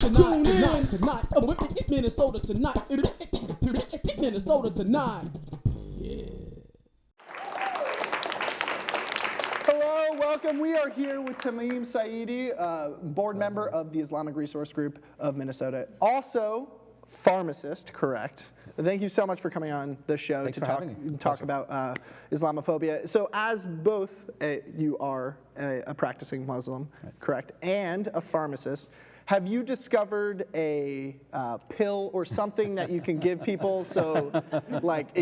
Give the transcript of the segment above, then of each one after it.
Minnesota tonight. Minnesota tonight. Yeah. Hello, welcome. We are here with Tamim Saidi, board member of the Islamic Resource Group of Minnesota. Also, pharmacist, correct. Thank you so much for coming on the show to talk about Islamophobia. So as both you are a practicing Muslim, correct, and a pharmacist, have you discovered a pill or something that you can give people so like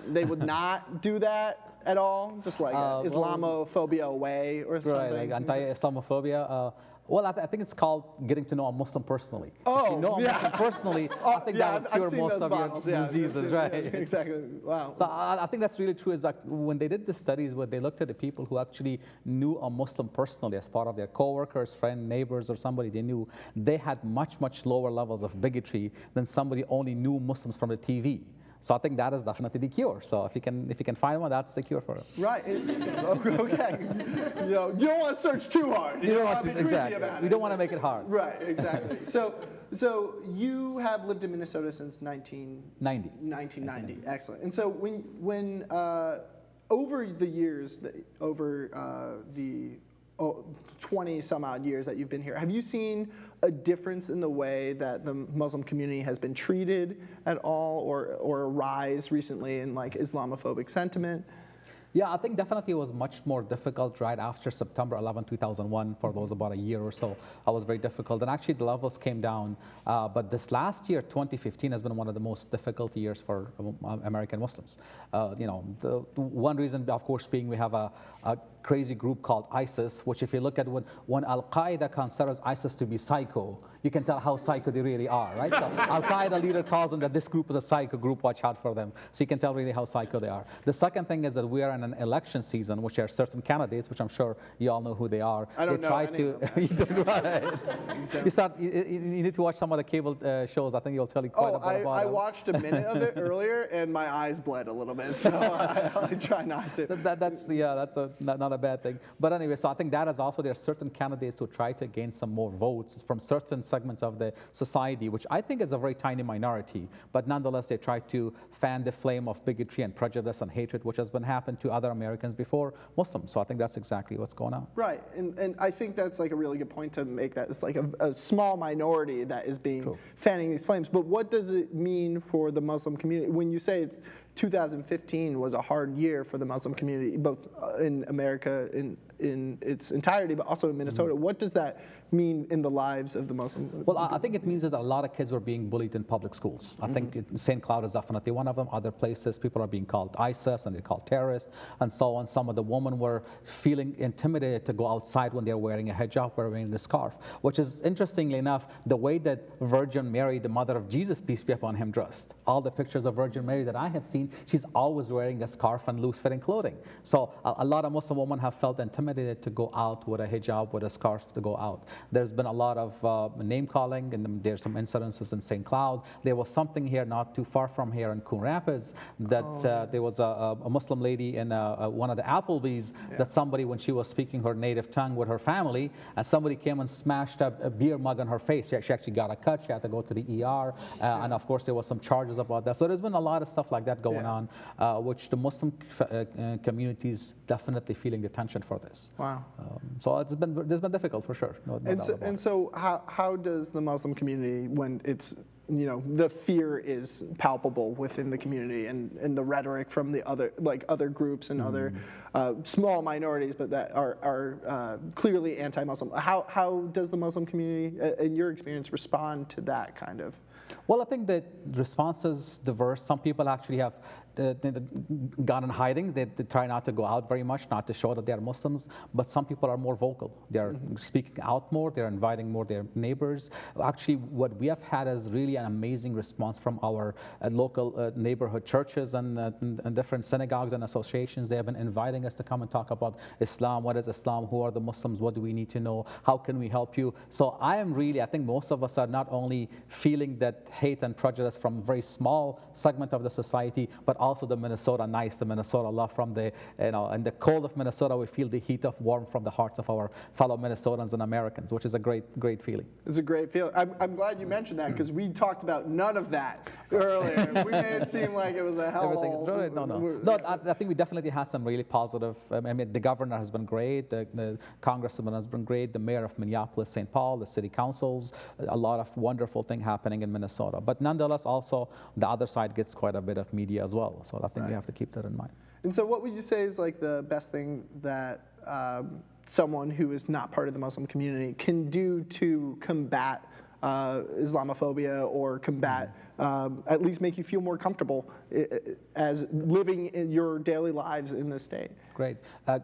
they would not do that at all? Just like Islamophobia away or something? Right, like anti-Islamophobia. Well, I think it's called getting to know a Muslim personally. Oh, if you know a Muslim personally, I think that will cure most of your diseases, right? Exactly. Wow. So I think that's really true. Is that when they did the studies, where they looked at the people who actually knew a Muslim personally as part of their coworkers, friends, neighbors, or somebody they knew, they had much lower levels of bigotry than somebody only knew Muslims from the TV. So I think that is definitely the cure. So if you can find one, that's the cure for it. Right. Okay. You don't want to search too hard. You don't want to, exactly. You don't want to make it hard. Right. Exactly. So you have lived in Minnesota since 1990. Excellent. And so when over the years, over the 20 some odd years that you've been here, have you seen a difference in the way that the Muslim community has been treated at all, or a rise recently in like Islamophobic sentiment? Yeah, I think definitely it was much more difficult right after September 11, 2001. For those about a year or so, it was very difficult. And actually the levels came down. But this last year, 2015, has been one of the most difficult years for American Muslims. The one reason, of course, being we have a crazy group called ISIS, which if you look at when Al-Qaeda considers ISIS to be psycho, you can tell how psycho they really are, right? So Al-Qaeda leader calls them that this group is a psycho group, watch out for them. So you can tell really how psycho they are. The second thing is that we are in an election season, which there are certain candidates, which I'm sure you all know who they are. I don't know any of them. You need to watch some of the cable shows. I think you'll tell you quite a bit about I them. watched a minute of it earlier, and my eyes bled a little bit, so I try not to. That's not a bad thing. But anyway, so I think that is also, there are certain candidates who try to gain some more votes from certain segments of the society, which I think is a very tiny minority, but nonetheless they try to fan the flame of bigotry and prejudice and hatred, which has been happened to other Americans before Muslims. So I think that's exactly what's going on. Right, and I think that's like a really good point to make, that it's like a small minority that is being fanning these flames. But what does it mean for the Muslim community when you say 2015 was a hard year for the Muslim community, both in America in its entirety, but also in Minnesota? What does that mean in the lives of the Muslim? Well, I think it means that a lot of kids were being bullied in public schools. I think St. Cloud is definitely one of them. Other places, people are being called ISIS and they're called terrorists and so on. Some of the women were feeling intimidated to go outside when they're wearing a hijab or wearing a scarf, which is, interestingly enough, the way that Virgin Mary, the mother of Jesus, peace be upon him, dressed. All the pictures of Virgin Mary that I have seen, she's always wearing a scarf and loose-fitting clothing. So a lot of Muslim women have felt intimidated to go out with a hijab, with a scarf to go out. There's been a lot of name-calling, and there's some incidences in St. Cloud. There was something here not too far from here in Coon Rapids that there was a Muslim lady in one of the Applebee's that somebody, when she was speaking her native tongue with her family, and somebody came and smashed a beer mug on her face. She actually got a cut. She had to go to the ER. And of course, there was some charges about that. So there's been a lot of stuff like that going on, which the Muslim community is definitely feeling the tension for this. Wow. So it's been difficult for sure. And so how does the Muslim community, when it's, the fear is palpable within the community and the rhetoric from the other groups and other small minorities, but that are clearly anti-Muslim, how does the Muslim community, in your experience, respond to that kind of? Well, I think that response is diverse. Some people actually have gone in hiding. They try not to go out very much, not to show that they are Muslims, but some people are more vocal. They're speaking out more, they're inviting more their neighbors. Actually, what we have had is really really an amazing response from our local neighborhood churches and different synagogues and associations. They have been inviting us to come and talk about Islam. What is Islam? Who are the Muslims? What do we need to know? How can we help you? So I think most of us are not only feeling that hate and prejudice from a very small segment of the society, but also the Minnesota nice, the Minnesota love from the, in the cold of Minnesota, we feel the heat of warmth from the hearts of our fellow Minnesotans and Americans, which is a great feeling. It's a great feeling. I'm glad you mentioned that, because we talked about none of that earlier. We made it seem like it was a hellhole. No, I think we definitely had some really positive. The governor has been great, the congressman has been great, the mayor of Minneapolis, St. Paul, the city councils, a lot of wonderful things happening in Minnesota. But nonetheless, also the other side gets quite a bit of media as well. So I think we have to keep that in mind. And so what would you say is like the best thing that someone who is not part of the Muslim community can do to combat Islamophobia, or combat, at least make you feel more comfortable as living in your daily lives in this state? Great.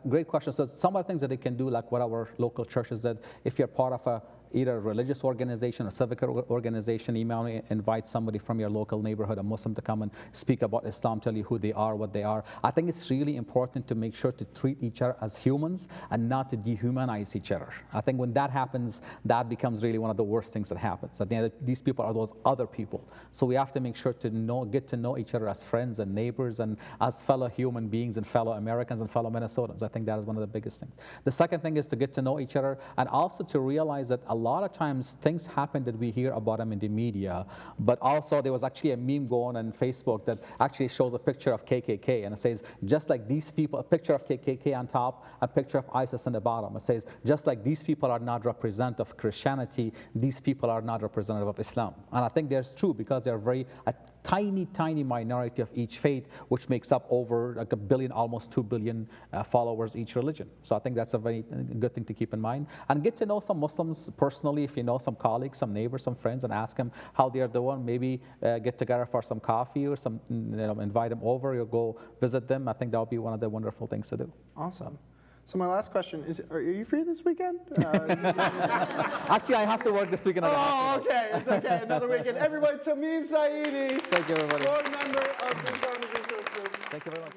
Great question. So some of the things that they can do, like what our local churches did, if you're part of either a religious organization or civic organization, email me, invite somebody from your local neighborhood, a Muslim, to come and speak about Islam, tell you who they are, what they are. I think it's really important to make sure to treat each other as humans and not to dehumanize each other. I think when that happens, that becomes really one of the worst things that happens. At the end, these people are those other people. So we have to make sure to get to know each other as friends and neighbors and as fellow human beings and fellow Americans and fellow Minnesotans. I think that is one of the biggest things. The second thing is to get to know each other, and also to realize that a lot of times things happen that we hear about them in the media, but also there was actually a meme going on Facebook that actually shows a picture of KKK, and it says, just like these people, a picture of KKK on top, a picture of ISIS on the bottom. It says, just like these people are not representative of Christianity, these people are not representative of Islam. And I think that's true, because they're a tiny minority of each faith, which makes up over like 1 billion, almost 2 billion followers each religion. So I think that's a very good thing to keep in mind. And get to know some Muslims personally, if you know some colleagues, some neighbors, some friends, and ask them how they're doing. Maybe get together for some coffee or some, invite them over, or go visit them. I think that would be one of the wonderful things to do. Awesome. So my last question is, are you free this weekend? Actually, I have to work this weekend. Oh, okay. It's okay. Another weekend. Everybody, Tamim Saidi. Thank you, everybody. Board member of the Islamic Resource Group. Thank you very much.